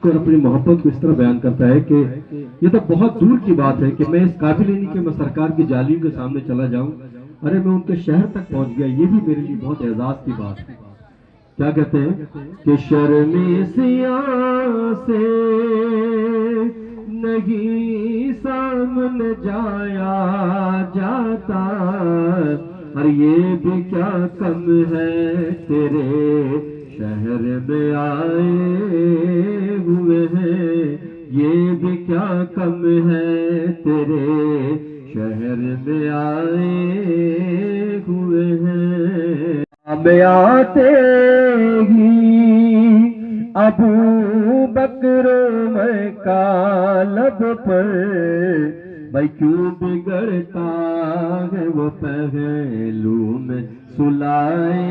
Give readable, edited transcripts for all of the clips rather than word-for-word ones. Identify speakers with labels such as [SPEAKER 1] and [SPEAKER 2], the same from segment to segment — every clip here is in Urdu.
[SPEAKER 1] اور اپنی محبت کو اس طرح بیان کرتا ہے کہ یہ تو بہت دور کی بات ہے کہ میں اس قابل ہی نہیں کہ میں سرکار کی جالیوں کے سامنے چلا جاؤں، ارے میں ان کے شہر تک پہنچ گیا، یہ بھی میرے لیے بہت اعزاز کی بات ہے۔ کیا کہتے ہیں کہ شرم سیاہ سے نہیں سامنے جایا جاتا، اور یہ بھی کیا کم ہے تیرے شہر میں آئے ہوئے ہیں، یہ بھی کیا کم ہے تیرے شہر میں آئے ہوئے ہیں۔ میں آتے ہی ابو بکر میں کا لب پر بھائی کیوں بگڑتا ہے وہ پہلو میں سلائے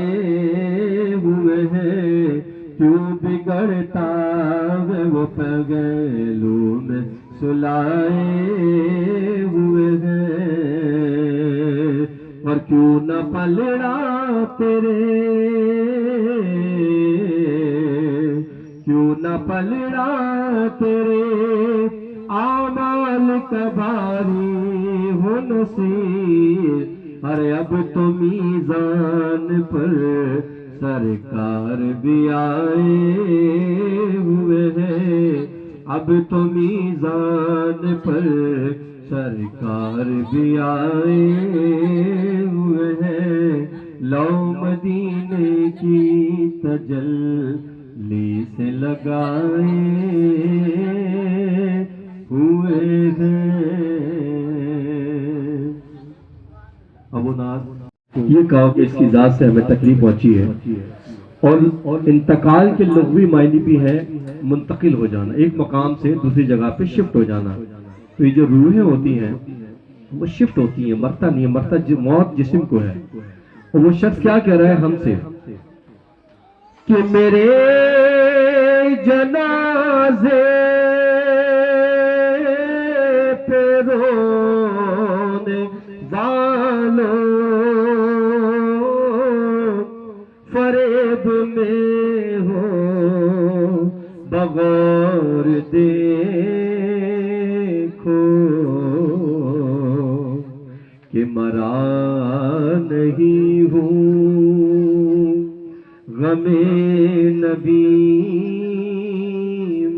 [SPEAKER 1] ہوئے ہیں، کیوں بگڑتا ہے وہ پہلو میں سلائے ہوئے ہیں، اور کیوں نہ پلڑا تیرے، کیوں نہ پلڑا تیرے اعمال کا باری ہو نصیب، ارے اب تو میزان پر سرکار بھی آئے ہوئے ہیں، اب تو میزان پر سرکار بھی آئے ہوئے ہیں، لو مدینے کی تجلی سے لگائے ہوئے ہیں۔ ابو ناز یہ کہا کہ اس کی ذات سے ہمیں تکلیف پہنچی ہے، اور انتقال کے لغوی معنی بھی ہے منتقل ہو جانا، ایک مقام سے دوسری جگہ پہ شفٹ ہو جانا۔ تو یہ جو روحیں ہوتی ہیں وہ شفٹ ہوتی ہیں، مرتا نہیں ہے، مرتا موت جسم کو ہے۔ اور وہ شخص کیا کہہ رہا ہے ہم سے کہ میرے جنازے پہ رونے والوں فریب میں ہو بغور دیکھو کہ مرا نہیں ہوں غم نبی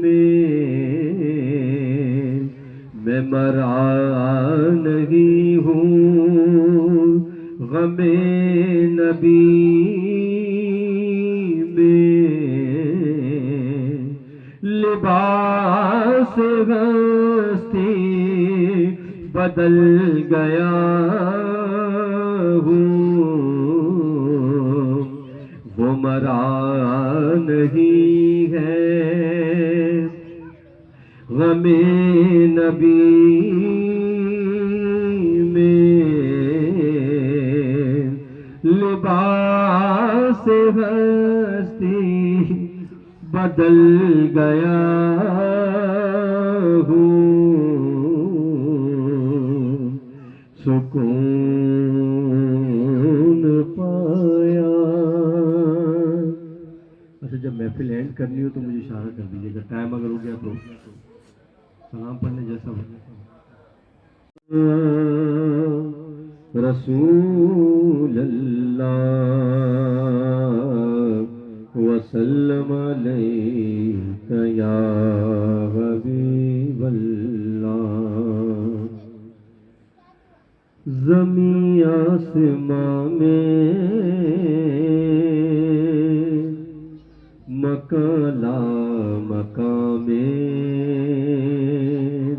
[SPEAKER 1] میں مرا نہیں ہوں غم نبی میں، لباس ہستی بدل گیا ہوں، وہ مرا نہیں ہے غم نبی میں، لباس ہستی بدل گیا ہوں، سکون پایا۔ اچھا جب محفل اینڈ کرنی ہو تو مجھے اشارہ کر دیجیے گا، ٹائم اگر ہو گیا تو سلام پڑھنے جیسا ہو۔ رسول اللہ وسلم علیک یا حبیب اللہ، زمین آسمان میں مکان لا مقام میں،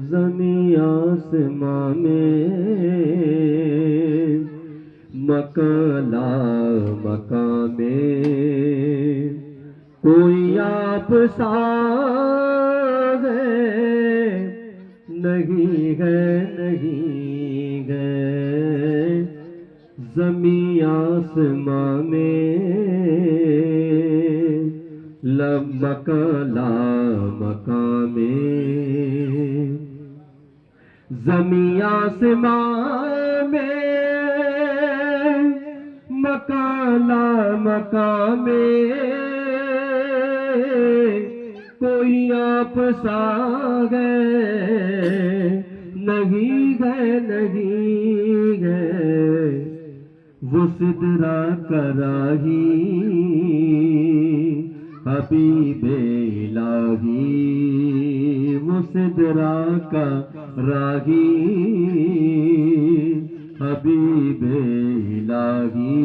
[SPEAKER 1] زمین آسمان میں مکان لا مقام میں، کوئی آپ سا ہے نہیں ہے نہیں ہے، زمین آسمان میں مکان لا مقام میں، زمین آسمان میں مکان لا مقام میں، کوئی آپ سا گئے نہیں گئے نہیں گئے وہ سدرا کراہی حبیب الہی وہ سدرا کا راہی حبیب الہی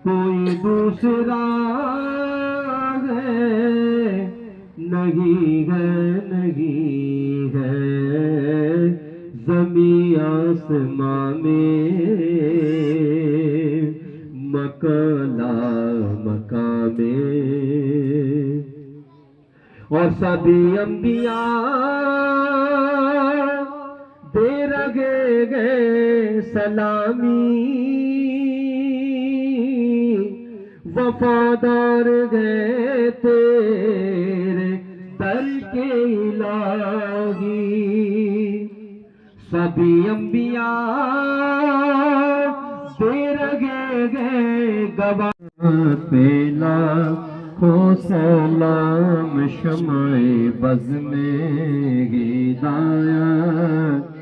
[SPEAKER 1] کوئی دوسرا ہے نہیں ہے نہیں ہے زمین آسمان میں مکلا مقام میں اور سبھی انبیاء دے رگے گئے سلامی وفادار گئے تیرے در کے الہی سبھی انبیاء دے رگے گئے گواہ پیلا کو سلام شمع بز میں ہدایت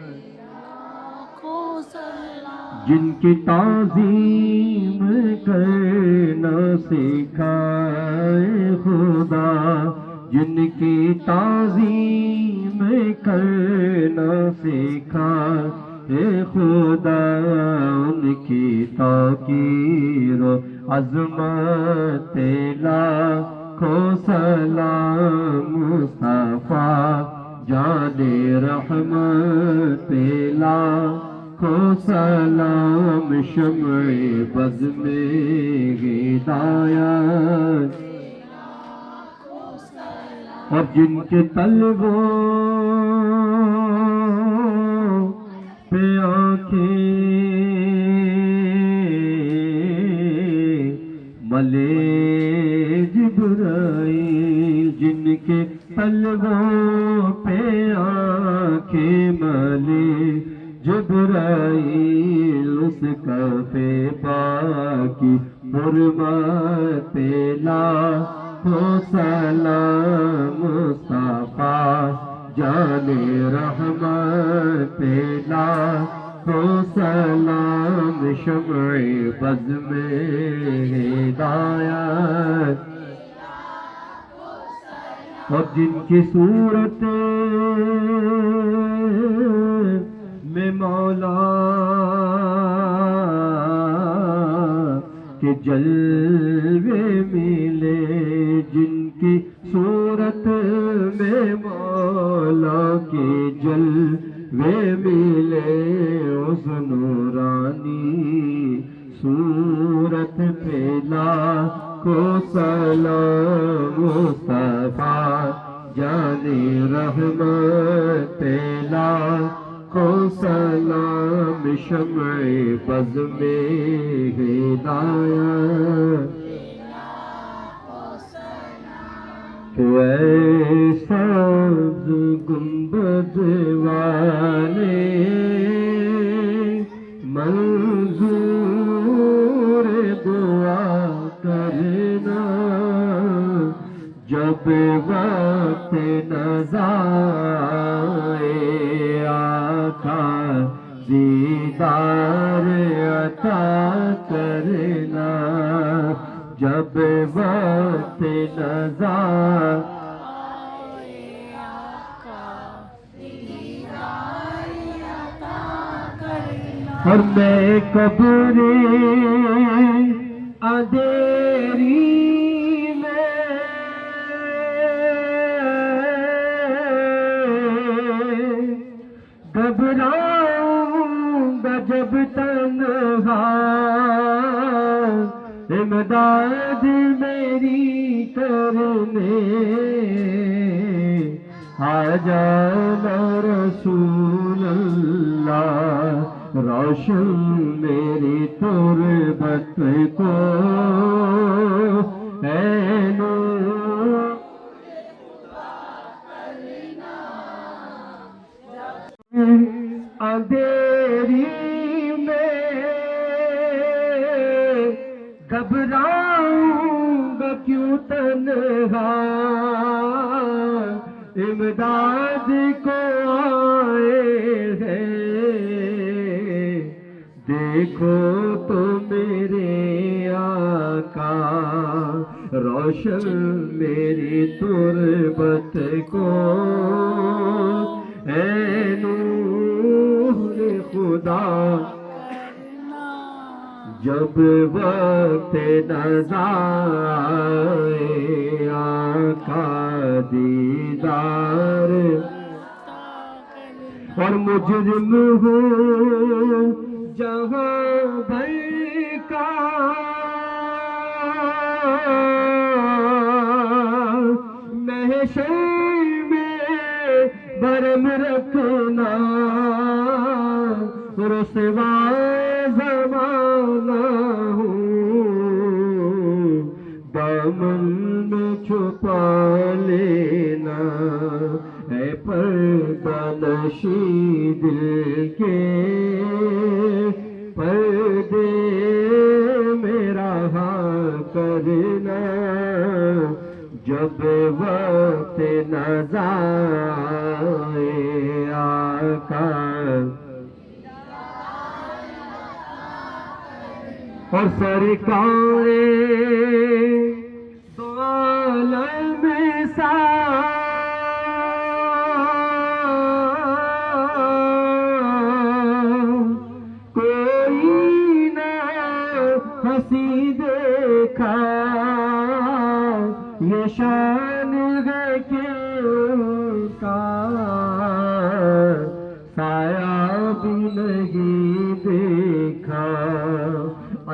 [SPEAKER 1] جن کی تعظیم کرنا سکھائے خدا جن کی تعظیم کرنا سکھائے خدا ان کی توقیر و عظمت لاکھوں سلام مصطفیٰ جان رحمت لاکھوں سلام شمع بز میں ہدایت اور جن کے طلبوں پہ آنکھیں ملے جبرائیل جن کے طلبوں پہ آنکھیں ملے جبرائیل اس کفِ پاکی حرمت لاکھوں سلام مصطفیٰ جان رحمت لاکھوں سلام شمع بز میں ہدایت اور جن کی صورت میں مولا کے جلوے ملے جن کی صورت میں مولا کے جلوے ملے اس نورانی صورت پہ لاکھوں سلام مصطفیٰ جان رحمت لاکھوں سلام شمع بز میں ہدایت ایسا گنبد والے منظور دعا کرنا جب وقت نظر آقا دیدار عطا کرنا جب وقت نظر اور میں قبر اندھیری میں گھبراؤں گا جب تنہا امداد میری کرنے آ جانا رسول اللہ روشن میری تربت کو اے نور اندھیری میں گھبراؤں گا کیوں تنہا امداد کو آئے ہیں، دیکھو تو میرے آقا روشن میری تربت کو، اے نور خدا جب وقت نظر آئے آقا دیدار، اور مجرم ہوں جہاں بھر کا محشر میں برم رکھنا، رسوا زمانہ ہوں دامن میں چھپا لینا، اے پردہ نشی دل کے پردے میں رہا کرنا، جب وقت نظر آئے آقا، اور سرکار دو عالم کوئی نہ ہنسی دیکھا، یہ شان ہے کہ ان کا سایہ بھی نہیں دیکھا،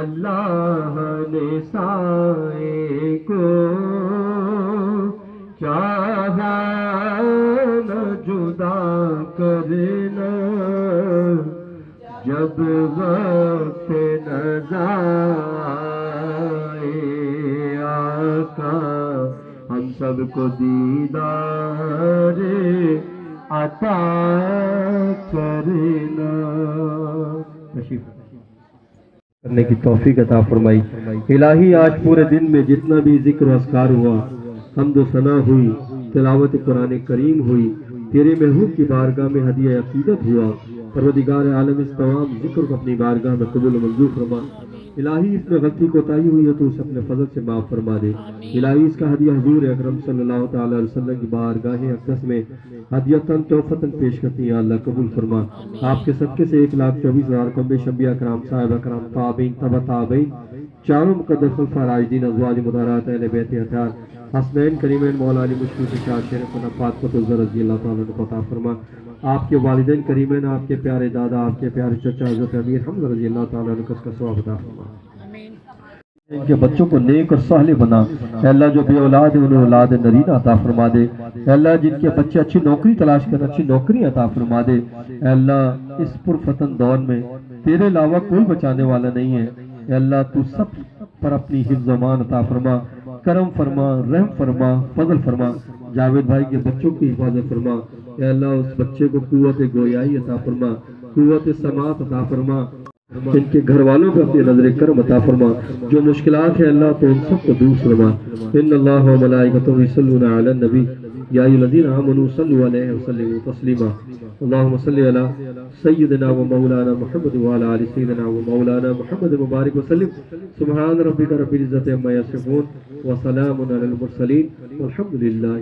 [SPEAKER 1] اللہ نے سائے کو چاہا نہ جدا کرنا، جب وقت نظر آئے آقا ہم سب کو دیدار عطا کرنا، تشریف کرنے کی توفیق عطا فرمائی۔ الہی آج پورے دن میں جتنا بھی ذکر و اذکار ہوا، حمد و ثنا ہوئی، تلاوت قرآن کریم ہوئی، تیرے محبوب کی بارگاہ میں ہدیہ عقیدت ہوا، پروردگار عالم اس تمام ذکر کو اپنی بارگاہ میں قبول و منظور فرما۔ الہی اس میں غلطی کوتاہی ہوئی ہے تو اسے اپنے فضل سے معاف فرما دے۔ الہی اس کا ہدیہ حضور اکرم صلی اللہ تعالی علیہ وسلم کی بارگاہ اقدس میں ہدیتاً تحفتاً پیش کرتی ہیں، اللہ قبول فرما۔ آپ کے صدقے سے 1,24,000 کم بیش انبیاء کرام، صحابہ کرام، تابعین، تبع تابعین، چاروں مقدس خلفاء راشدین، ازواج مطہرات، اہل بیت اطہار، حسنین کریمین، مولا علی مشکل شاہ شیخ نفات قطب رضی اللہ تعالیٰ عنہ کو عطا فرما۔ آپ کے والدین کریمین، آپ کے پیارے دادا، آپ کے پیارے چچا حضرت امیر حمزہ رضی اللہ تعالیٰ عنہ کو اس کا ثواب عطا فرما۔ ان کے بچوں کو نیک اور صالح بنا، اے اللہ جو بے اولاد ہے انہیں اولاد نرینہ عطا فرما دے، اے اللہ جن کے بچے اچھی نوکری تلاش کریں اچھی نوکری عطا فرما دے، اے اللہ اس پرفتن دور میں تیرے علاوہ کوئی بچانے والا نہیں ہے، اے اللہ تو سب پر اپنی حفظ و امان عطا فرما، کرم فرما، رحم فرما، فضل فرما۔ جاوید بھائی کے بچوں کی حفاظت فرما، اے اللہ اس بچے کو قوت گویائی عطا فرما، قوت سماعت عطا فرما، ان کے گھر والوں پہ اپنی نظر کرم عطا فرما، جو مشکلات ہیں اللہ تو ان سب کو دور فرما۔ ان اللہ و ملائکتہ یصلون علی النبی یا ایھا الذین آمنوا صلوا علیہ وسلموا تسلیما، اللهم صل علی سیدنا و مولانا محمد وعلی آل سیدنا و مولانا محمد مبارک وسلم۔ سبحان ربک رب العزۃ عما یصفون وسلام علی المرسلین والحمد للہ۔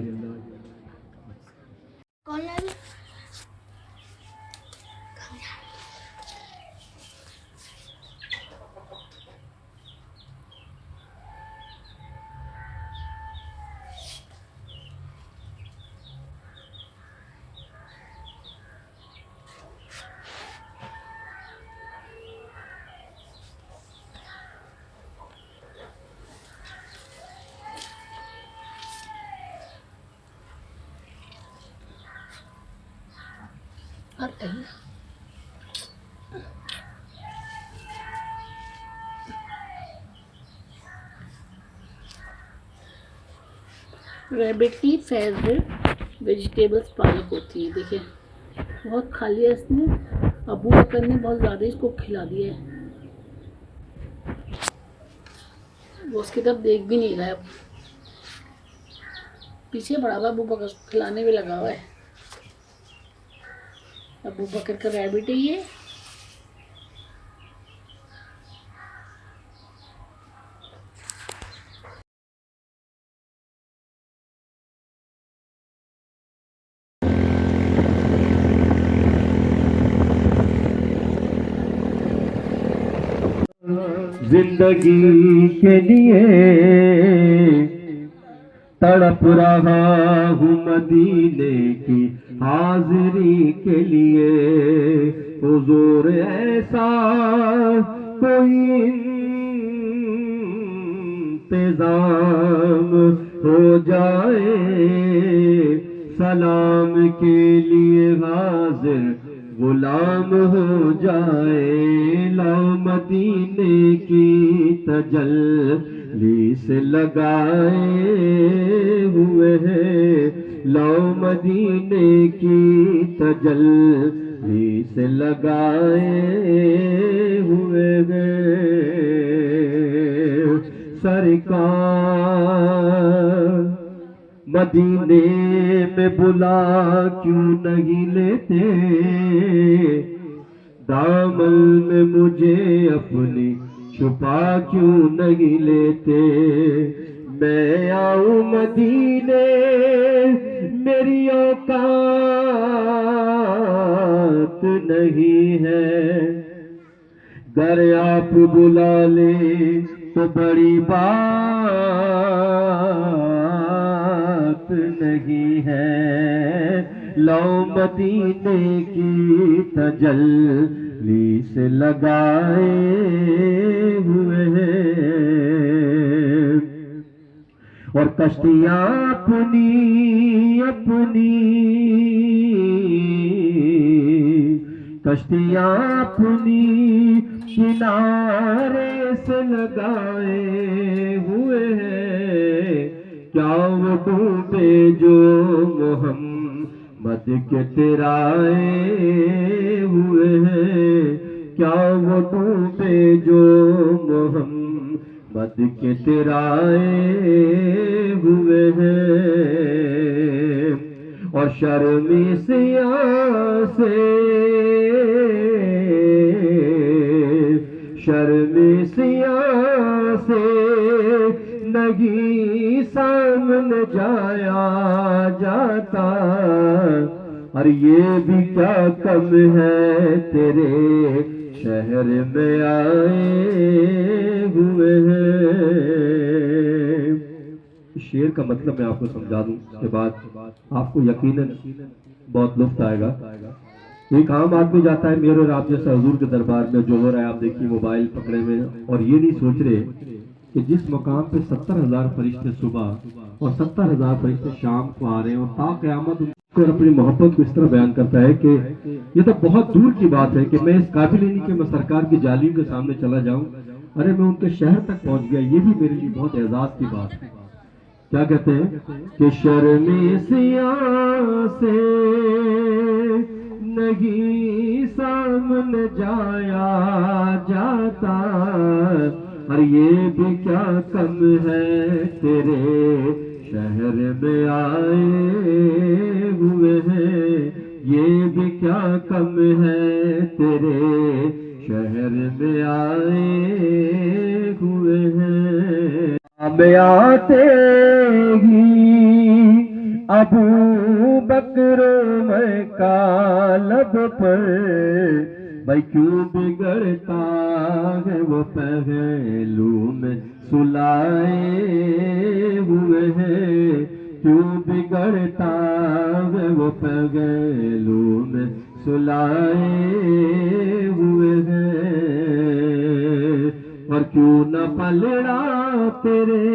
[SPEAKER 2] ریبٹ کی فیوریٹ ویجیٹیبلز پالک ہوتی ہے، دیکھیں بہت کھا لیا اس نے، ابو بکر نے بہت زیادہ اس کو کھلا دیا ہے، وہ اس کی طرف دیکھ بھی نہیں رہا ہے اب۔ پیچھے بڑا ہوا ابو بکر کو کھلانے میں لگا ہوا ہے. ابو بکر کا ریبٹ ہے یہ.
[SPEAKER 1] زندگی کے لیے تڑپ رہا ہوں مدینے کی حاضری کے لیے. حضور ایسا کوئی انتظام ہو جائے, سلام کے لیے حاضر غلام ہو جائے. لاؤ مدینے کی تجلی سے لگائے ہوئے ہیں, لاؤ مدینے کی تجلی سے لگائے ہوئے ہیں. سرکار مدینے میں بلا کیوں نہیں لیتے, دامن میں مجھے اپنی چھپا کیوں نہیں لیتے. میں آؤں مدینے میری اوقات نہیں ہے, گر آپ بلا لیں تو بڑی بات نہیں ہے. لاؤ مدینے کی تجلی سے لگائے ہوئے ہیں, اور کشتیاں اپنی اپنی کشتیاں اپنی کنارے سے لگائے ہوئے ہیں. کیا وہ ڈوبے جو محمد کے ترائے ہوئے ہیں, کیا وہ ڈوبے جو محمد کے ترائے ہوئے ہیں. اور شرمی سیاہ سے شرمی سیاہ سے نہیں سامنے جایا جاتا, اور یہ بھی کیا کم ہے تیرے شہر میں آئے ہوئے ہیں. شعر کا مطلب میں آپ کو سمجھا دوں, اس کے بعد آپ کو یقیناً بہت لطف آئے گا. ایک عام آدمی جاتا ہے میرے اور آپ جیسا حضور کے دربار میں, جو ہو رہا ہے آپ دیکھیے موبائل پکڑے ہوئے, اور یہ نہیں سوچ رہے کہ جس مقام پہ 70,000 فرشتے صبح اور 70,000 فرشتے شام کو آ رہے ہیں, اور تا قیامت ان کو اپنی محبت کو اس طرح بیان کرتا ہے کہ یہ تو بہت دور کی بات ہے کہ میں اس قابل نہیں کہ میں سرکار کی جالیوں کے سامنے چلا جاؤں, ارے میں ان کے شہر تک پہنچ گیا, یہ بھی میرے لیے بہت اعزاز کی بات ہے. کیا کہتے ہیں کہ شرمی سیاہ سے نہیں سامنے جایا جاتا, اور یہ بھی کیا کم ہے تیرے شہر میں آئے ہوئے ہیں, یہ بھی کیا کم ہے تیرے شہر میں آئے ہوئے ہیں. میں آتے ہی ابو بکر میں کالب پر بھائی کیوں بگڑتا ہے وہ پہلو میں سلائے ہوئے ہیں, کیوں بگڑتا ہے وہ پہلو میں سلائے ہوئے ہیں. اور کیوں نہ پلڑا تیرے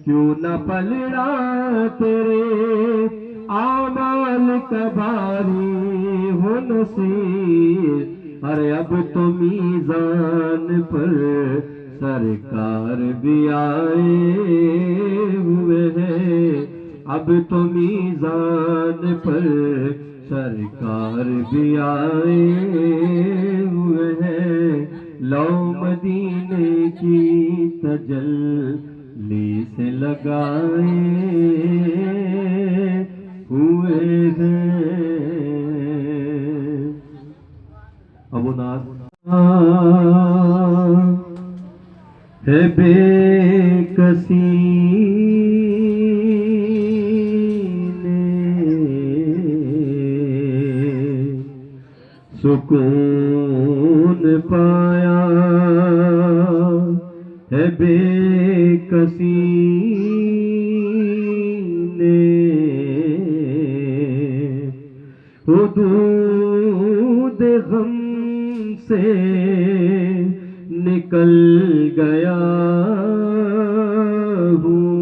[SPEAKER 1] کیوں نہ پلڑا تیرے اعمال کا باری ہو نصیب, ارے اب تو میزان پر سرکار بھی آئے ہوئے ہیں, اب تو میزان پر سرکار بھی آئے ہوئے ہیں. لو مدینے کی تجلی سے لگائے ہوئے ہیں ابو ناز ہے بے کسی نے سکون پایا ہے بے کسی نے حدود غم سے نکل گیا ہوں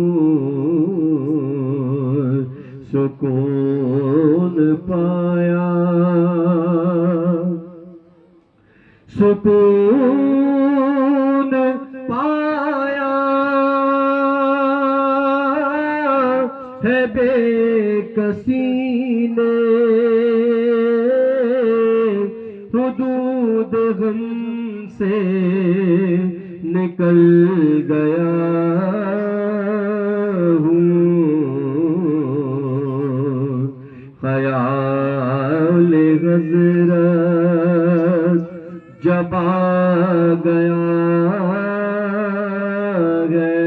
[SPEAKER 1] سکون پایا سکون پایا ہے بے کسی نے حدود غم سے نکل گیا ہوں خیال حضرت جب آ گیا ہے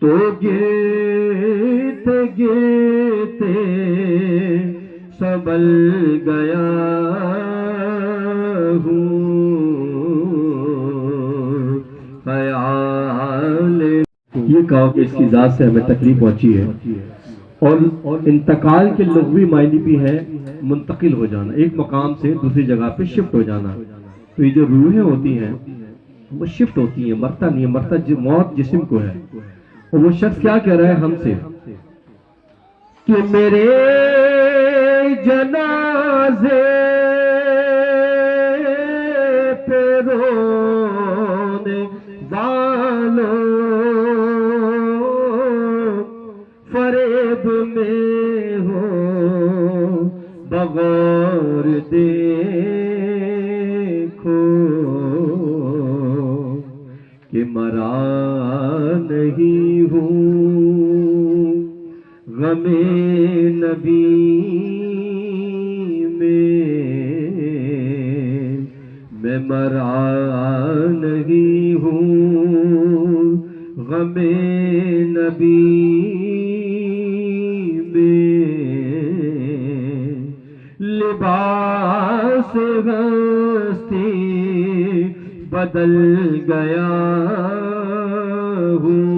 [SPEAKER 1] تو گرتے گرتے سنبھل گیا ہوں خیال یہ کہو کہ اس کی ذات سے ہمیں تکلیف پہنچی ہے اور انتقال کے لغوی معنی بھی ہے منتقل ہو جانا، ایک مقام سے دوسری جگہ پہ شفٹ ہو جانا. تو یہ جو روحیں ہوتی ہیں وہ شفٹ ہوتی ہیں، مرتا نہیں ہے، مرتا موت جسم کو ہے. اور وہ شخص کیا کہہ رہا ہے ہم سے کہ میرے جنازے پہ رونے والوں فریب میں ہو بغور دیکھو کہ مرا نہیں ہوں غم نبی میں مرا نہیں ہوں غم نبی لباس ہستی بدل گیا ہوں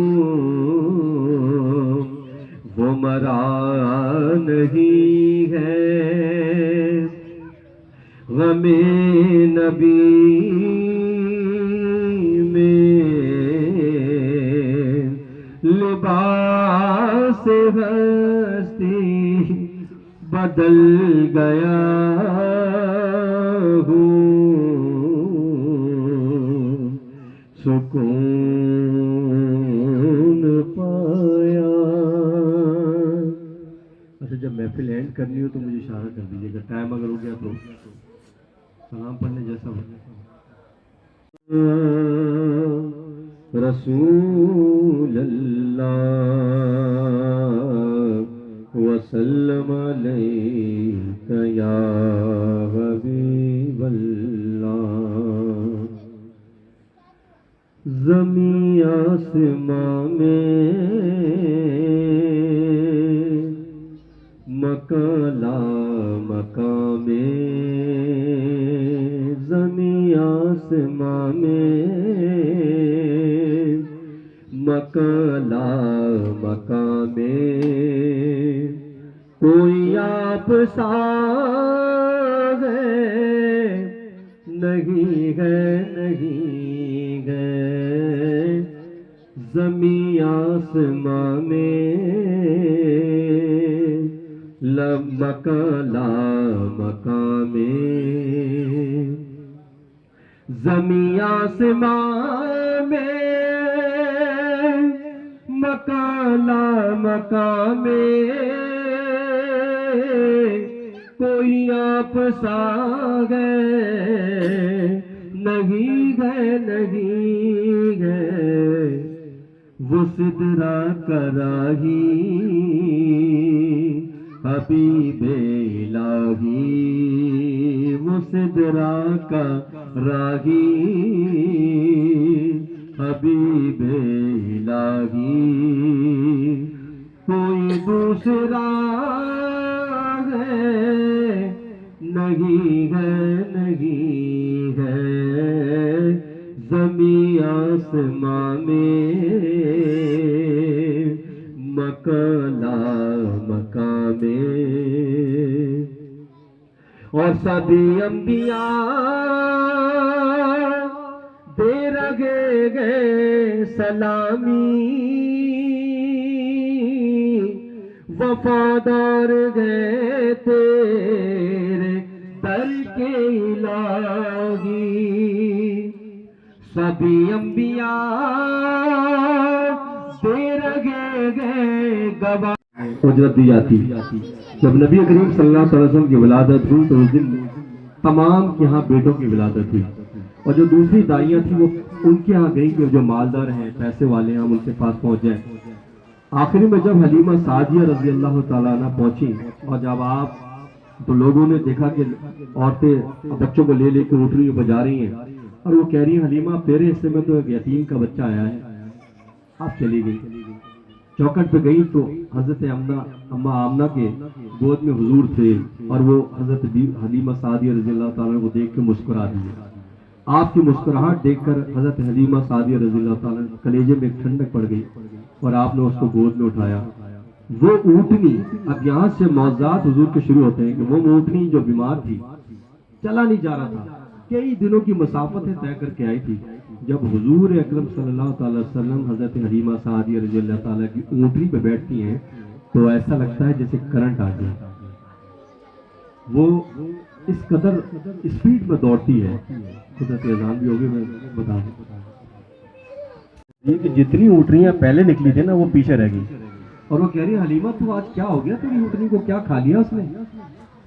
[SPEAKER 1] وہ مرا نہیں ہے غم نبی میں لباس ہستی بدل گیا ہوں سکون پایا. اچھا جب محفل اینڈ کرنی ہو تو مجھے اشارہ کر دیجیے گا، ٹائم اگر ہو گیا تو سلام پڑھنے جیسا ہو. رسول اللہ وسلم علیک یا حبیب اللہ. زمین آسماں میں مکان لا مکان میں زمین آسماں میں مکان لا مکان میں کوئی آپ سا ہے نہیں ہے نہیں ہے زمین آسماں میں مکان لا مکان میں زمین آسماں میں مکان لا مکان میں کوئی آپ سا ہے نہیں ہے نہیں ہے وہ سدرا کراہی حبیب الہی، وہ سدرا کا راہی حبیب الہی، کوئی دوسرا ہے نہیں ہے، نہیں ہے زمین آسمان میں مکان مقام میں، اور سبھی انبیاء دے رہے گئے سلامی، وفادار گئے تیرے در کے الہی، سبھی انبیاء دے رہے گئے گواہ، اجرت دی جاتی۔ جب نبی کریم صلی اللہ علیہ وسلم کی ولادت ہوئی تو اس دن تمام کے ہاں بیٹوں کی ولادت ہوئی، اور جو دوسری دائیاں تھیں وہ ان کے ہاں گئی کہ جو مالدار ہیں، پیسے والے ہیں، ہم ان کے پاس پہنچ جائیں۔ آخری میں جب حلیمہ سعدیہ رضی اللہ تعالیٰ عنہ پہنچی، اور جب آپ تو لوگوں نے دیکھا کہ عورتیں بچوں کو لے لے کے اونٹنیوں پہ جا رہی ہیں، اور وہ کہہ رہی ہیں حلیمہ تیرے حصے میں تو ایک یتیم کا بچہ آیا ہے، آپ چلی گئی۔ چوکٹ پہ گئی تو حضرت اماں آمنہ کے گود میں حضور تھے، اور وہ حضرت حلیمہ سعدیہ رضی اللہ تعالیٰ عنہ کو دیکھ کے مسکرا دیے۔ آپ کی مسکراہٹ دیکھ کر حضرت حلیمہ سعدیہ رضی اللہ تعالیٰ عنہ کلیجے میں ایک ٹھنڈک پڑ گئی، اور آپ نے اس کو گود میں اٹھایا۔ وہ اونٹنی، اب یہاں سے معجزات حضور کے شروع ہوتے ہیں کہ وہ اونٹنی جو بیمار تھی، چلا نہیں جا رہا تھا، کئی دنوں کی مسافتیں طے کر کے آئی تھی، جب حضور اکرم صلی اللہ تعالی وسلم حضرت حلیمہ سعدیہ رضی اللہ تعالیٰ کی اونٹنی پہ بیٹھتی ہیں تو ایسا لگتا ہے جیسے کرنٹ آ گیا۔ وہ اس قدر اسپیڈ میں دوڑتی ہے، قدرت اذان بھی ہوگی، میں بتا دوں یہ کہ جتنی اونٹنیاں پہلے نکلی تھی نا وہ پیچھے رہ گئی، اور وہ کہہ رہی حلیمہ تو آج کیا ہو گیا، تیری اونٹنی کو کیا کھا لیا اس نے،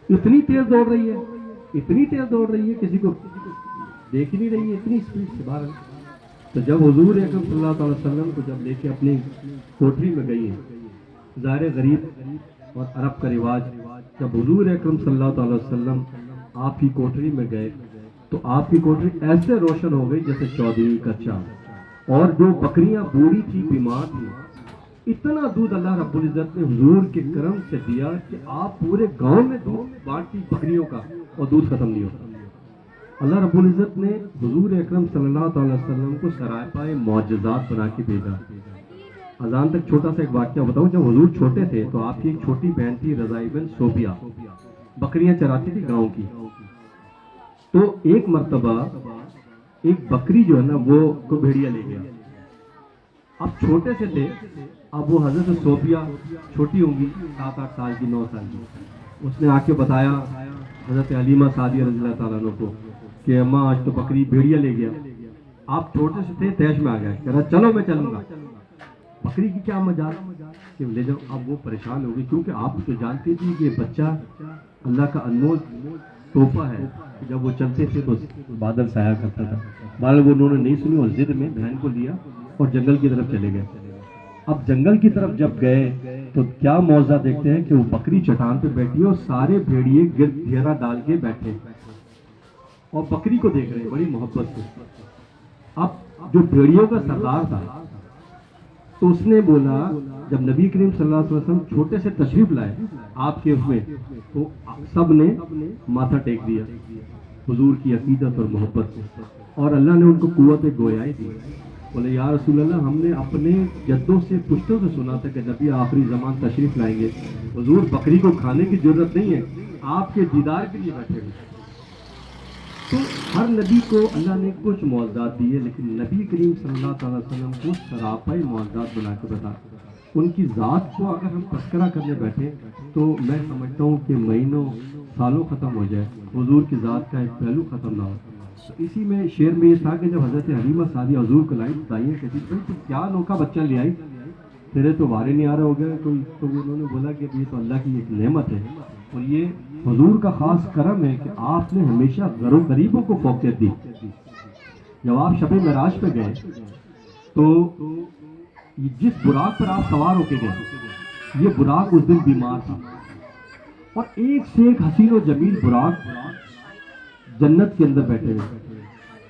[SPEAKER 1] اتنی تیز دوڑ رہی ہے، اتنی تیز دوڑ رہی ہے، کسی کو دیکھ ہی نہیں رہی ہے، اتنی اسپیڈ سے باہر۔ تو جب حضور اکرم صلی اللہ علیہ وسلم کو جب لے کے اپنی کوٹری میں گئی ہیں، ظاہر غریب اور عرب کا رواج، جب حضور اکرم صلی اللہ علیہ وسلم آپ کی کوٹری میں گئے تو آپ کی کوٹری ایسے روشن ہو گئی جیسے چودھری کا چاند، اور جو بکریاں بوڑھی تھی، بیمار تھی، اتنا دودھ اللہ رب العزت نے حضور کے کرم سے دیا کہ آپ پورے گاؤں میں دودھ بانٹتی بکریوں کا اور دودھ ختم نہیں ہوتا۔ اللہ رب العزت نے حضور اکرم صلی اللہ تعالی وسلم کو سراپائے معجزات بنا کے بھیجا۔ اذان تک چھوٹا سا ایک واقعہ بتاؤں، جب حضور چھوٹے تھے تو آپ کی ایک چھوٹی بہن تھی رضائی بن صوفیہ، بکریاں چراتی تھی گاؤں کی، تو ایک مرتبہ ایک بکری جو ہے نا وہ کو بھیڑیا لے گیا۔ اب چھوٹے سے تھے، اب وہ حضرت صوفیہ چھوٹی ہوں گی، 7-8 سال کی، 9 سال کی، اس نے آ کے بتایا حضرت حلیمہ سعدیہ رضی اللہ تعالیٰ عنہ کو کہ اماں آج تو بکری بھیڑیا لے گیا۔ آپ چھوٹے سے تھے، تیش میں آ گیا، کہہ رہا چلو میں چلوں گا، بکری کی کیا مجال کہ لے جاؤ۔ اب وہ پریشان ہو گئی، کیونکہ آپ تو جانتی تھی کہ بچہ اللہ کا انمول تحفہ ہے، جب وہ چلتے تھے تو بادل سایہ کرتا تھا۔ بہرحال وہ انہوں نے نہیں سنی اور ضد میں بہن کو لیا اور جنگل کی طرف چلے گئے۔ اب جنگل کی طرف جب گئے تو کیا معجزہ دیکھتے ہیں کہ وہ بکری چٹان پہ بیٹھی ہے اور سارے بھیڑیے گرد گھیرا ڈال کے بیٹھے اور بکری کو دیکھ رہے ہیں بڑی محبت سے۔ اب جو بھیڑیوں کا سردار تھا تو اس نے بولا، جب نبی کریم صلی اللہ علیہ وسلم چھوٹے سے تشریف لائے آپ کے اس میں، تو سب نے ماتھا ٹیک دیا حضور کی عقیدت اور محبت سے، اور اللہ نے ان کو قوت گویائی دی۔ بولے یا رسول اللہ، ہم نے اپنے جدوں سے پشتوں سے سنا تھا کہ نبی آخری زمان تشریف لائیں گے، حضور بکری کو کھانے کی ضرورت نہیں ہے، آپ کے دیدار کے لیے بیٹھے ہوئے۔ تو ہر نبی کو اللہ نے کچھ معجزات دیے، لیکن نبی کریم صلی اللہ تعالی وسلم کو سراپائی معجزات بنا کے بتا۔ ان کی ذات کو اگر ہم تذکرہ کرنے بیٹھے تو میں سمجھتا ہوں کہ مہینوں سالوں ختم ہو جائے، حضور کی ذات کا ایک پہلو ختم نہ ہو۔ اسی میں شعر میں یہ تھا کہ جب حضرت حلیمہ سعدیہ حضور کو لائی، دائیاں کہتی تھی تو کیا انوکھا بچہ لے آئی، تیرے تو وارے نہیں آ رہا ہو گیا کوئی، تو انہوں نے بولا کہ یہ تو اللہ کی ایک نعمت ہے، اور یہ حضور کا خاص کرم ہے کہ آپ نے ہمیشہ غریبوں کو فوقیت دی۔ جب آپ شب معراج پہ گئے تو جس براق پر آپ سوار ہو کے گئے، یہ براق اس دن بیمار تھا، اور ایک سے ایک حسین و جمیل براق جنت کے اندر بیٹھے ہوئے،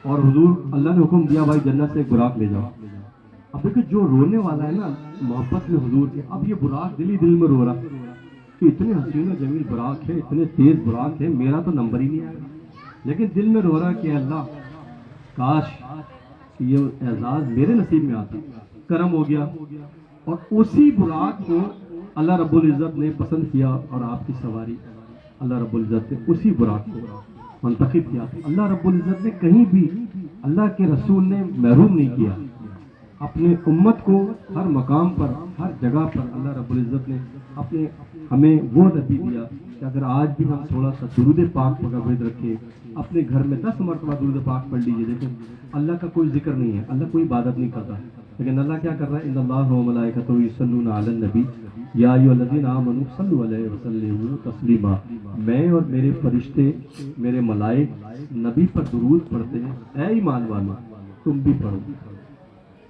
[SPEAKER 1] اور حضور اللہ نے حکم دیا بھائی جنت سے ایک براق لے جاؤ۔ اب دیکھیں جو رونے والا ہے نا محبت میں حضور کے، اب یہ براق دل ہی دل میں رو رہا کہ اتنے حسین و جمیل براق ہے، اتنے تیز براق ہے، میرا تو نمبر ہی نہیں آیا، لیکن دل میں رو رہا کہ اللہ کاش یہ اعزاز میرے نصیب میں آتا، کرم ہو گیا۔ اور اسی براق کو اللہ رب العزت نے پسند کیا، اور آپ کی سواری اللہ رب العزت نے اسی براق کو منتخب کیا۔ اللہ رب العزت نے کہیں بھی اللہ کے رسول نے محروم نہیں کیا، اپنے امت کو ہر مقام پر، ہر جگہ پر اللہ رب العزت نے اپنے ہمیں وہ نبی دیا کہ اگر آج بھی ہم تھوڑا سا درود پاک پکڑ رکھیں، اپنے گھر میں 10 مرتبہ درود پاک پڑھ لیجئے، دیکھیں اللہ کا کوئی ذکر نہیں ہے، اللہ کوئی عبادت نہیں کرتا، لیکن اللہ کیا کر رہا ہے، ان اللہ و ملائکتہ یصلون علی النبی یا ایھا الذین آمنوا صلوا علیہ وسلموا تسلیما، میں اور میرے فرشتے، میرے ملائک نبی پر درود پڑھتے ہیں، اے ایمان والو تم بھی پڑھو۔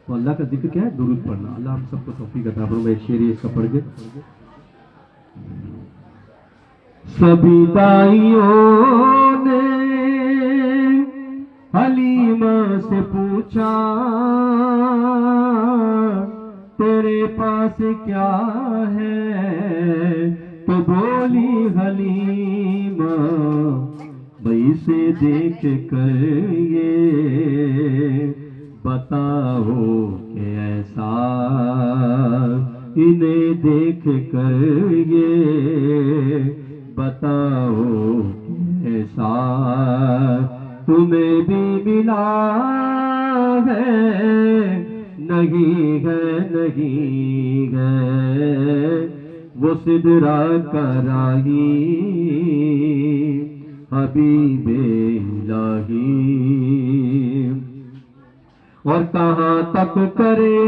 [SPEAKER 1] تو اللہ کا ذکر کیا ہے؟ درود پڑھنا۔ اللہ ہم سب کو توفیق عطا فرمائے۔ ایک شعر اس کا پڑھ کے سبھی دائیوں نے حلیمہ سے پوچھا تیرے پاس کیا ہے، تو بولی حلیمہ بھئی سے دیکھ کر یہ بتاؤ کہ ایسا انہیں دیکھ کر یہ بتاؤ کہ ایسا تمہیں بھی ملا ہے، نہیں ہے نہیں ہے وہ سدرا کا راہی حبیب الہی، اور کہاں تک کرے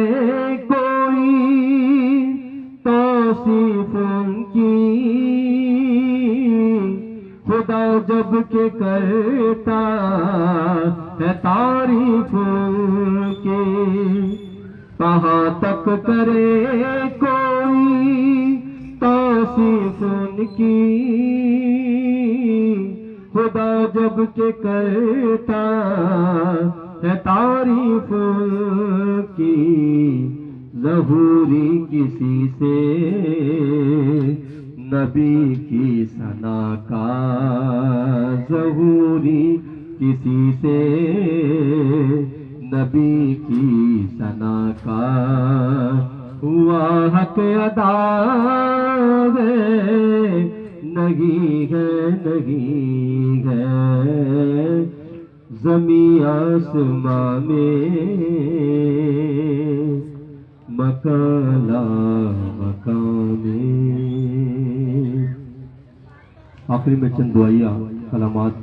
[SPEAKER 1] کوئی توصیف ان کی، خدا جب کہ کرتا ہے تعریف ان کی، کہاں تک کرے کوئی توصیف ان کی، خدا جب کہ کرتا ہے تعریف کی، ظہوری کسی سے نبی کی ثنا کا، ظہوری کسی سے نبی کی ثنا کا، ہوا حق ادا ہے، نہیں ہے نہیں ہے زمین آسمان میں مکان لا مکان میں۔ آخری میں چند دعائیہ کلمات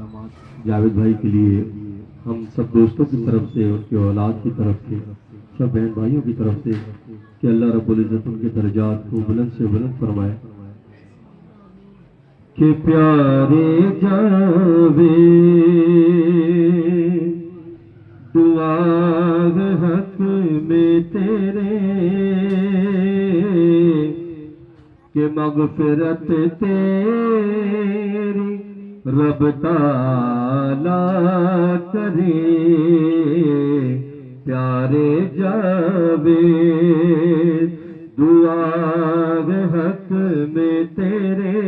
[SPEAKER 1] جاوید بھائی کے لیے ہم سب دوستوں کی طرف سے، ان کی اولاد کی طرف سے، سب بہن بھائیوں کی طرف سے، کہ اللہ رب العزت ان کے درجات کو بلند سے بلند فرمائے۔ کہ پیارے جاوید دعا حق میں تیرے، کہ مغفرت تیری رب تعالی کرے، پیارے جاوید دعا حق میں تیرے،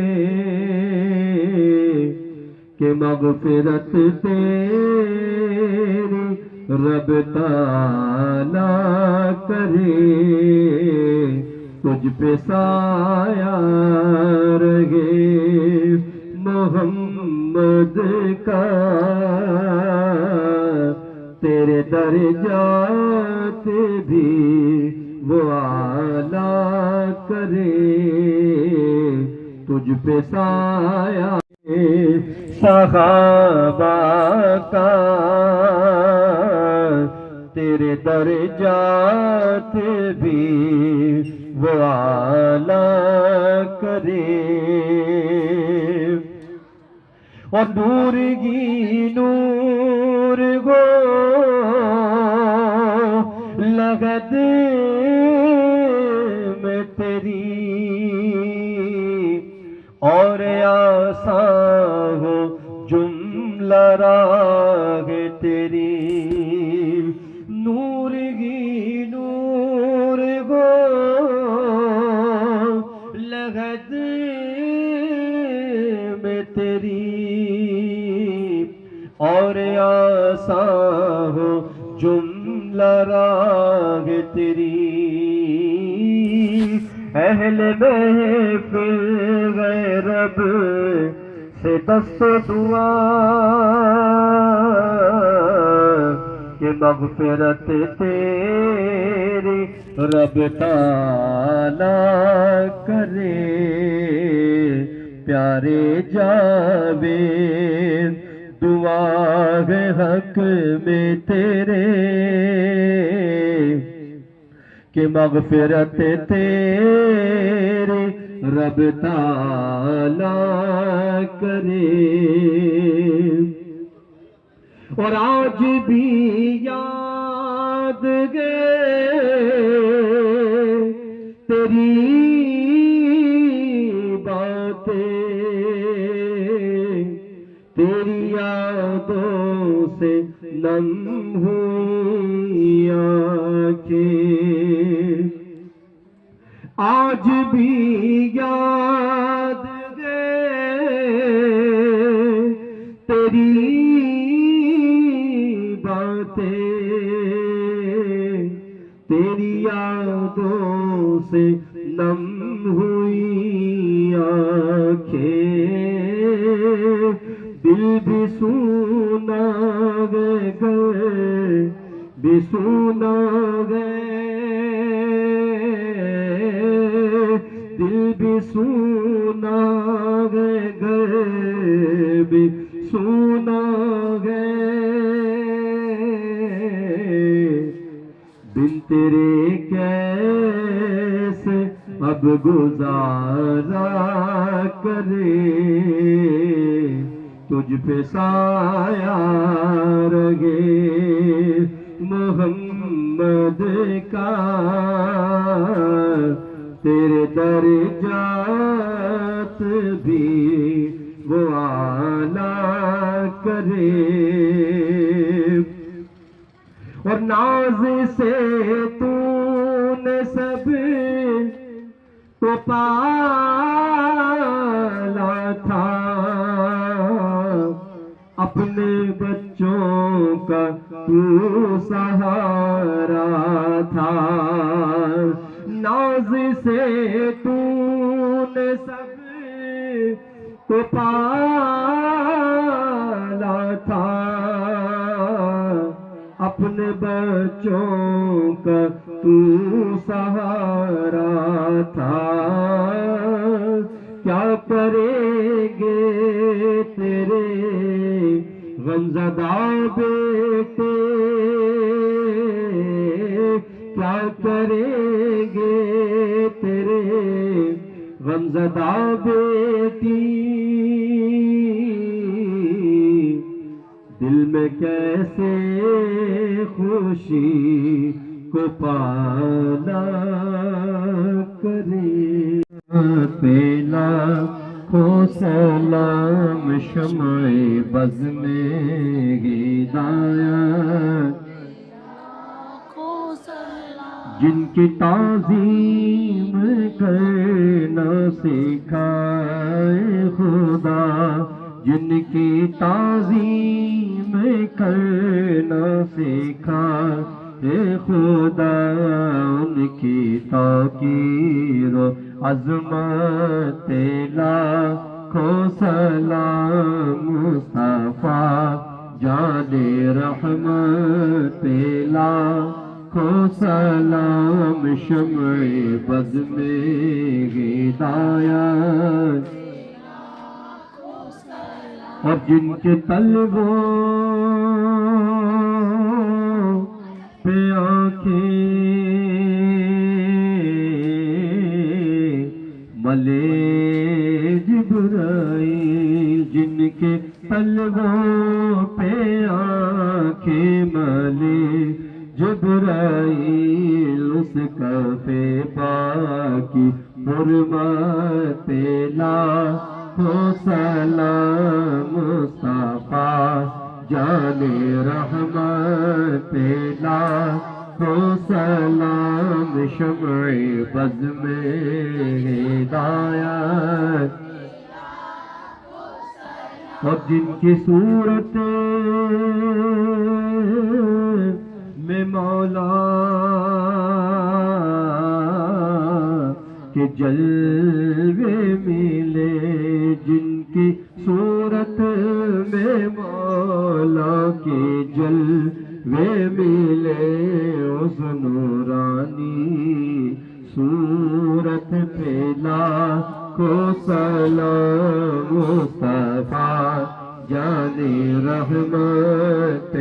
[SPEAKER 1] کہ مغفرت تیری رب تعالی کرے، تجھ پہ سایہ رہے محمد کا، تیرے درجات بھی وہ اعلیٰ کرے، تجھ پہ سایہ صحابہ کا، تیرے درجات بھی وہ اعلیٰ کرے، اور نور ہی نور ہو لگت آسان ہو جملہ راہ تیری، نور ہی نور ہو لحد میں تیری، اور آسان ہو جملہ راہ تیری، اہل محفل گئے رب سے دست دعا کہ مغفرت تیری رب تعالی کرے، پیارے جاوید دعا ہے حق میں تیرے کہ مغفرت تیری رب تعالی کرے، اور آج بھی یاد گئے تیری باتیں، تیری یادوں سے نم ہوئی آنکھیں، آج بھی یاد گئے تیری باتیں، تیری یادوں سے نم ہوئی آنکھیں، دل بھی سونا گئے بھی سونا گئے، دل بھی سونا گئے بھی سونا گئے، بن تیرے کیسے اب گزارا کرے، تجھ پہ سایہ رہے محمد کا، تیرے درجات بھی وہ اعلیٰ کرے، اور ناز سے تو نے سب کو پالا تھا، اپنے بچوں کا تو سہارا تھا، ناز سے تو نے سب کو پالا تھا، اپنے بچوں کا تو سہارا تھا، کیا کریں گے تیرے غمزدہ بیٹے، کیا کریں گے تیرے غمزدہ بیٹی، دل میں کیسے خوشی کو پالا کرے، پیلا کو سلام شمع بز میں ہدایت، جن کی تعظیم کرنا سکھائے خدا، جن کی تعظیم کرنا سکھائے خدا، ان کی توقیر و عظمت لاکھوں سلام، مصطفیٰ جان رحمت لاکھوں سلام، شمع بز میں ہدایت، اور جن کے طلبوں پہ آنکھیں ملے جبرائیل، جن کے طلبوں پہ آنکھیں ملے جبرائیل، اس کف پاکی حرمت لاکھوں ہو سلام مصطفیٰ جان رحمت لا ہو سلام شمع بز میں ہدایت اور جن کی صورت میں مولا کے جلوے ملے جن کی صورت میں مولا کے جلوے ملے اس نورانی صورت پہ لاکھوں سلام مصطفیٰ جان رحمت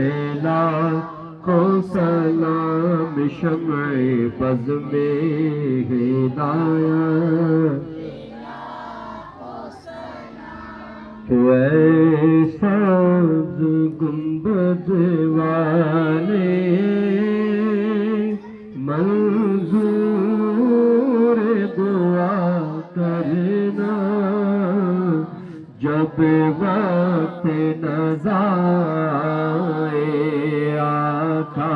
[SPEAKER 1] لاکھوں سلام شمع بز میں ہدایت ایسا گنبد والے منظور دعا کرنا جب وقت نظائے آقا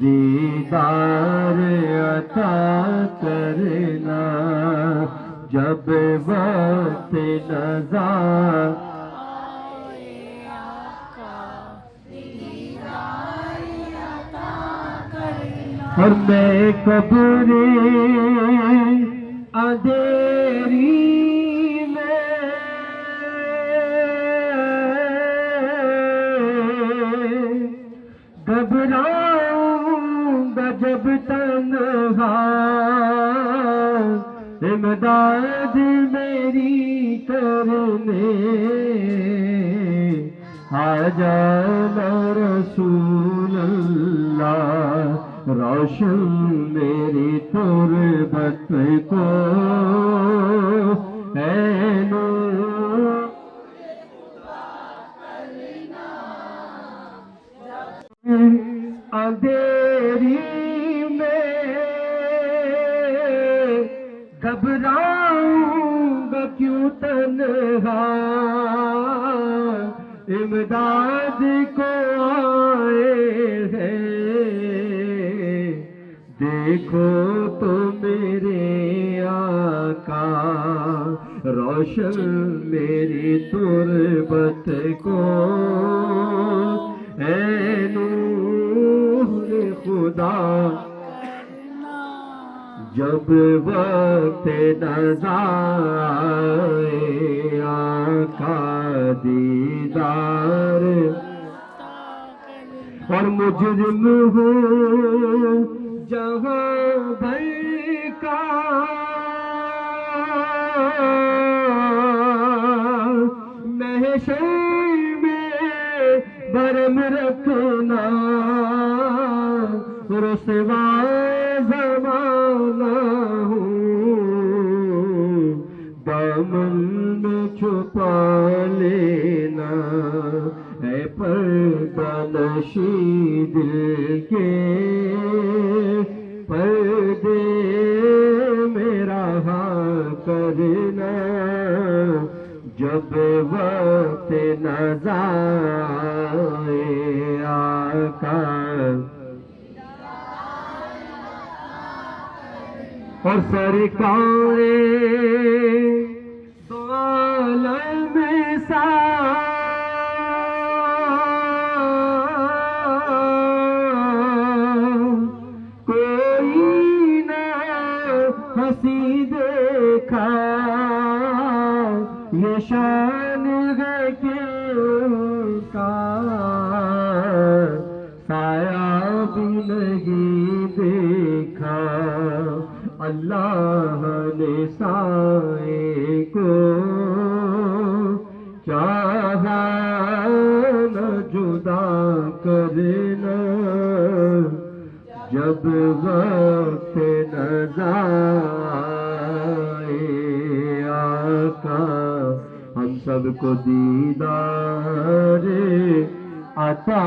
[SPEAKER 1] دیدار عطا کرنا جب وقت نظر اور میں قبر اندھیری میں گھبراؤں گا جب تنہا امداد میری کرنے آ جانا رسول اللہ روشن میری تربت کو اے نور اندھیری میں گھبراؤں گا کیوں تنہا امداد کو آئے ہیں دیکھو تو میرے آقا روشن میری تربت کو اے نور خدا جب وقت نظائے آقا دیدار اور مجرم ہوں جہاں بھر کا محشر میں برم رکھنا رسوائے زمانہ ہوں دامن میں چھپا لینا اے پردہ نشی دل کے پردے میرا کرنا جب وقت نظائے آقا اور سرکار دو عالم کوئی نہ ہنسی دیکھا یہ شان ہے کہ ان کا سایہ بھی نہیں دیکھا اللہ نے سائے کو چاہا نہ جدا کرنا جب وقت نظائے آقا ہم سب کو دیدار عطا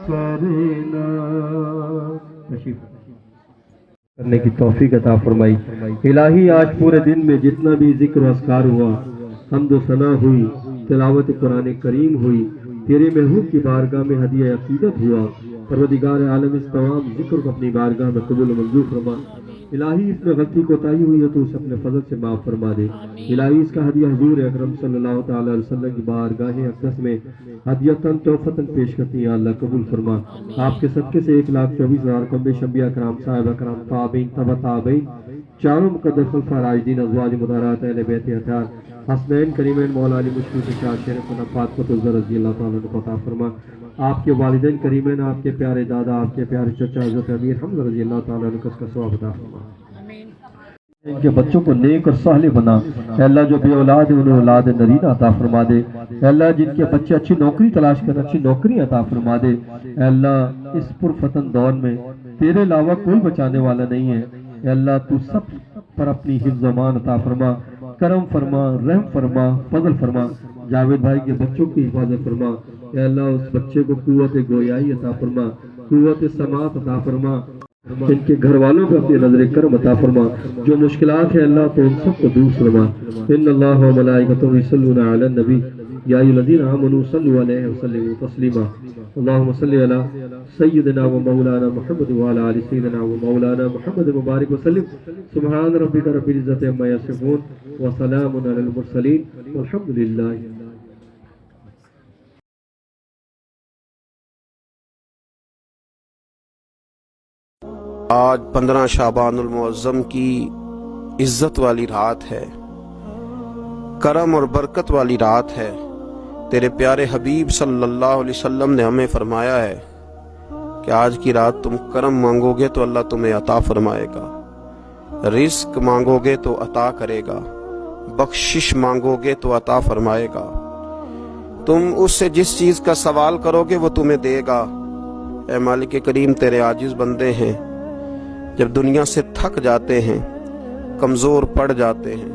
[SPEAKER 1] کرنا. تشریف کرنے کی توفیق عطا فرمائی۔ الہی آج پورے دن میں جتنا بھی ذکر و اذکار ہوا، حمد و ثنا ہوئی، تلاوت قرآن کریم ہوئی، تیرے محبوب کی بارگاہ میں ہدیہ عقیدت ہوا، پروردگار عالم اس تمام ذکر کو اپنی بارگاہ میں قبول و منظور فرما۔ الہی اس میں غلطی کوتاہی ہوئی ہے تو اسے اپنے فضل سے معاف فرما دے۔ الہی اس کا ہدیہ حضور اکرم صلی اللہ تعالی علیہ وسلم کی بارگاہ اقدس میں ہدیتاً تحفتاً پیش کرتی ہیں، اللہ قبول فرما۔ آپ کے صدقے سے 1,24,000 کو بے شمبیا کرام، صاحبہ کرام، تابعین، تبع تابعین، چاروں مقدس خلفاء راشدین، ازواج مطہرات، اہل بیت اطہار، حسنین کریمین، مولا علی مشکل شاہ شریف فاطمۃ الزہرا رضی اللہ تعالیٰ عنہ کو عطا فرما۔ آپ کے والدین کریمین، آپ کے پیارے دادا، آپ کے پیارے چچا حضرت امیر حمزہ رضی اللہ تعالیٰ عنہ کو اس کا ثواب عطا فرما۔ ان کے بچوں کو نیک اور صالح بنا۔ اے اللہ جو بے اولاد ہیں انہیں اولاد نرینہ عطا فرما دے۔ اے اللہ جن کے بچے اچھی نوکری تلاش کر اچھی نوکری عطا فرما دے۔ اے اللہ اس پرفتن دور میں تیرے علاوہ کوئی بچانے والا نہیں ہے۔ اے اللہ تو سب پر اپنی حفظ و امان عطا فرما، کرم فرما، رحم فرما، فضل فرما۔ جاوید بھائی کے بچوں کی حفاظت فرما۔ اے اللہ اس بچے کو قوت گویائی عطا فرما، قوت سماعت عطا فرما۔ ان کے گھر والوں کو اپنی نظر کرم عطا فرما۔ جو مشکلات ہیں اللہ تو ان سب کو دور فرما۔ ان اللہ و ملائکتہ یصلون علی النبی یا ایھا الذین آمنوا صلوا علیہ وسلموا تسلیما۔ اللهم صل علی سیدنا و مولانا محمد وعلی آل سیدنا و مولانا محمد مبارک وسلم۔ سبحان ربک رب العزۃ عما یصفون وسلام علی المرسلین والحمد للہ۔
[SPEAKER 3] آج 15 شعبان المعظم کی عزت والی رات ہے، کرم اور برکت والی رات ہے۔ تیرے پیارے حبیب صلی اللہ علیہ وسلم نے ہمیں فرمایا ہے کہ آج کی رات تم کرم مانگو گے تو اللہ تمہیں عطا فرمائے گا، رزق مانگو گے تو عطا کرے گا، بخشش مانگو گے تو عطا فرمائے گا۔ تم اس سے جس چیز کا سوال کرو گے وہ تمہیں دے گا۔ اے مالک کریم تیرے عاجز بندے ہیں، جب دنیا سے تھک جاتے ہیں، کمزور پڑ جاتے ہیں،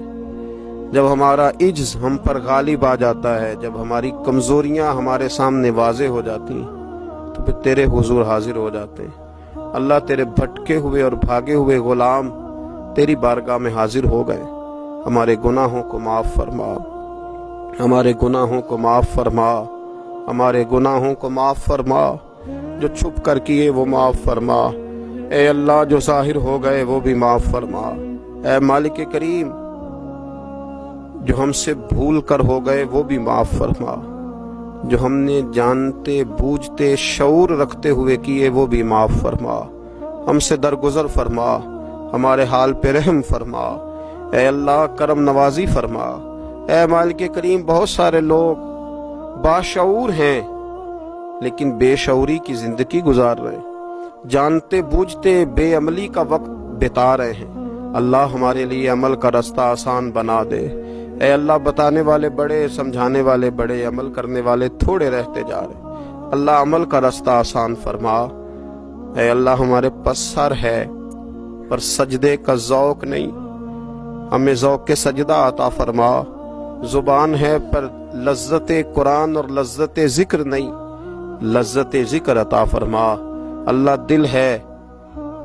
[SPEAKER 3] جب ہمارا عجز ہم پر غالب آ جاتا ہے، جب ہماری کمزوریاں ہمارے سامنے واضح ہو جاتی ہیں تو پھر تیرے حضور حاضر ہو جاتے ہیں۔ اللہ تیرے بھٹکے ہوئے اور بھاگے ہوئے غلام تیری بارگاہ میں حاضر ہو گئے۔ ہمارے گناہوں کو معاف فرما، ہمارے گناہوں کو معاف فرما، ہمارے گناہوں کو معاف فرما، جو چھپ کر کیے وہ معاف فرما۔ اے اللہ جو ظاہر ہو گئے وہ بھی معاف فرما۔ اے مالک کریم جو ہم سے بھول کر ہو گئے وہ بھی معاف فرما، جو ہم نے جانتے بوجھتے شعور رکھتے ہوئے کیے وہ بھی معاف فرما۔ ہم سے درگزر فرما، ہمارے حال پہ رحم فرما۔ اے اللہ کرم نوازی فرما۔ اے مالک کریم بہت سارے لوگ باشعور ہیں لیکن بے شعوری کی زندگی گزار رہے ہیں، جانتے بوجھتے بے عملی کا وقت بتا رہے ہیں۔ اللہ ہمارے لیے عمل کا رستہ آسان بنا دے۔ اے اللہ بتانے والے بڑے، سمجھانے والے بڑے، عمل کرنے والے تھوڑے رہتے جا رہے۔ اللہ عمل کا رستہ آسان فرما۔ اے اللہ ہمارے پاس سر ہے پر سجدے کا ذوق نہیں، ہمیں ذوق سجدہ عطا فرما۔ زبان ہے پر لذت قرآن اور لذت ذکر نہیں، لذت ذکر عطا فرما۔ اللہ دل ہے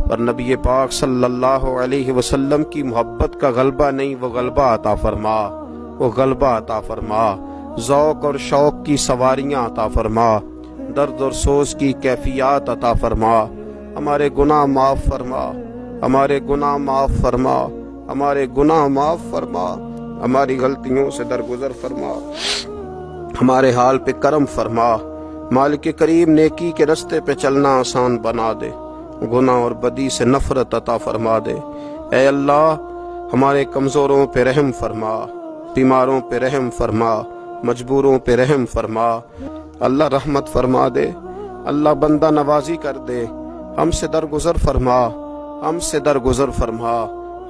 [SPEAKER 3] پر نبی پاک صلی اللہ علیہ وسلم کی محبت کا غلبہ نہیں، وہ غلبہ عطا فرما، وہ غلبہ عطا فرما۔ ذوق اور شوق کی سواریاں عطا فرما، درد اور سوز کی کیفیات عطا فرما۔ ہمارے گناہ معاف فرما، ہمارے گناہ معاف فرما، ہمارے گناہ معاف فرما، ہماری غلطیوں سے درگزر فرما، ہمارے حال پہ کرم فرما۔ مالک کریم نیکی کے رستے پہ چلنا آسان بنا دے، گناہ اور بدی سے نفرت عطا فرما دے۔ اے اللہ ہمارے کمزوروں پہ رحم فرما، بیماروں پہ رحم فرما، مجبوروں پہ رحم فرما۔ اللہ رحمت فرما دے، اللہ بندہ نوازی کر دے۔ ہم سے درگزر فرما، ہم سے درگزر فرما،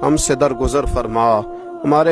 [SPEAKER 3] ہم سے درگزر فرما۔ ہمارے